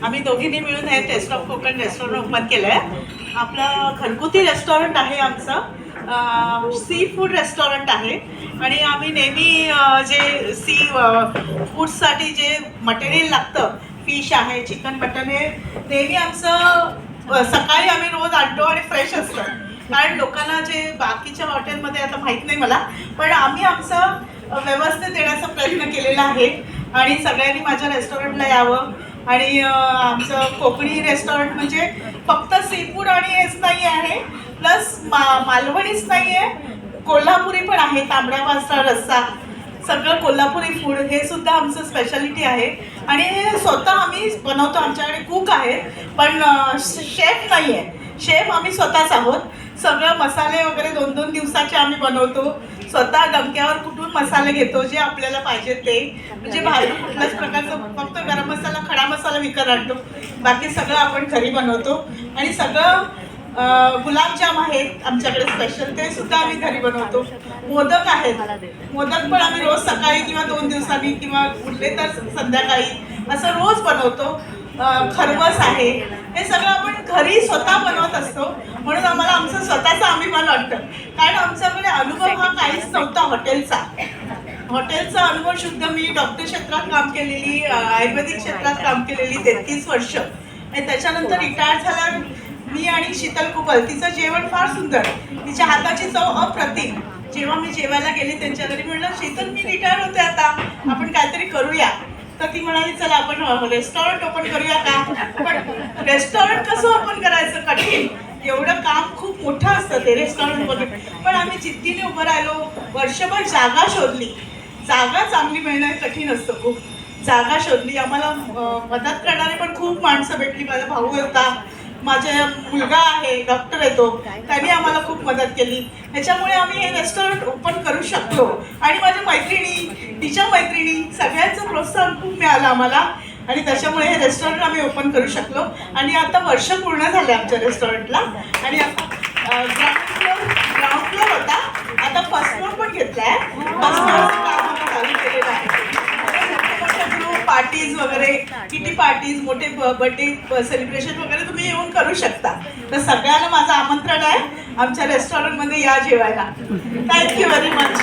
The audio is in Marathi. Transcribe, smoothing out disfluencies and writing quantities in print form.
आम्ही दोघींनी मिळून हे taste of Konkan restaurant open केलं आहे. आपलं घरगुती रेस्टॉरंट आहे आमचं. सी फूड रेस्टॉरंट आहे आणि आम्ही नेहमी जे सी फूडसाठी जे मटेरियल लागतं, फिश आहे, चिकन, मटन, हे नेहमी आमचं सकाळी आम्ही रोज आणतो आणि फ्रेश असतं. कारण लोकांना जे बाकीच्या हॉटेलमध्ये आता माहीत नाही मला, पण आम्ही आमचं व्यवस्थित देण्याचा प्रयत्न केलेला आहे आणि सगळ्यांनी माझ्या रेस्टॉरंटला यावं. आणि आमचं कोकणी रेस्टॉरंट म्हणजे फक्त सी फूड आणि हेच नाही आहे, प्लस मालवणीच नाही आहे, कोल्हापुरी पण आहे. तांबडा पांढरा रस्सा, सगळं कोल्हापुरी फूड हे सुद्धा आमचं स्पेशालिटी आहे. आणि हे स्वतः आम्ही बनवतो. आमच्याकडे कुक आहेत पण शेफ नाही आहे. शेफ आम्ही स्वतःच आहोत. सगळं मसाले वगैरे 2-2 दिवसाचे आम्ही बनवतो. स्वतः डमक्यावर कुठून मसाले घेतो जे आपल्याला पाहिजे ते. म्हणजे बाहेर कुठल्याच प्रकारचं, फक्त गरम मसाला, खडा मसाला विकत आणतो, बाकी सगळं आपण घरी बनवतो. आणि सगळं गुलाबजाम आहेत आमच्याकडे स्पेशल, ते सुद्धा आम्ही घरी बनवतो. मोदक आहेत, मोदक पण आम्ही रोज सकाळी किंवा 2 दिवसांनी किंवा उरले तर संध्याकाळी असं रोज बनवतो. खरवस आहे, हे सगळं आपण घरी स्वतः बनवत असतो. म्हणून आम्हाला आमचं स्वतःचं अभिमान वाटतं. कारण आमच्याकडे अनुभव हा काहीच नव्हता हॉटेलचा. हॉटेलचा अनुभव शुद्ध, मी डॉक्टर क्षेत्रात काम केलेली, आयुर्वेदिक क्षेत्रात काम केलेली 33 वर्ष. आणि त्याच्यानंतर रिटायर झाल्यावर मी आणि शीतल कुबल, तिचं जेवण फार सुंदर, तिच्या हाताची चव अप्रतिम. जेव्हा मी जेवायला गेले त्यांच्या घरी, म्हणलं शीतल मी रिटायर होते आता, आपण काहीतरी करूया. तर ती म्हणाली चला आपण रेस्टॉरंट ओपन करूया का. पण रेस्टॉरंट कसं ओपन करायचं, कठीण, एवढं काम खूप मोठं असतं ते रेस्टॉरंट वगैरे. पण आम्ही जिद्दीने उभं राहिलो, वर्षभर जागा शोधली. जागा चांगली मिळणं कठीण असतं खूप. जागा शोधली, आम्हाला मदत करणारे पण खूप माणसं भेटली. माझा भाऊ होता, माझा मुलगा आहे, डॉक्टर आहे तो, त्यांनी आम्हाला खूप मदत केली. ह्याच्यामुळे आम्ही हे रेस्टॉरंट ओपन करू शकलो. आणि माझ्या मैत्रिणी, तिच्या मैत्रिणी, सगळ्यांचं प्रोत्साहन खूप मिळालं आम्हाला. आणि त्याच्यामुळे हे रेस्टॉरंट आम्ही ओपन करू शकलो. आणि आता वर्ष पूर्ण झाले आमच्या रेस्टॉरंटला. आणि आता ग्राउंड फ्लोर होता, आता फर्स्ट फ्लोर पण घेतला आहे. फर्स्ट फ्लोअरचं काम आम्ही चालू केलेलं आहे. पार्टीज वगैरे, किटी पार्टीज, मोठे बर्थडे सेलिब्रेशन वगैरे तुम्ही येऊन करू शकता. तर सगळ्यांना माझं आमंत्रण आहे, आमच्या रेस्टॉरंटमध्ये या जेवायला. Thank you very much.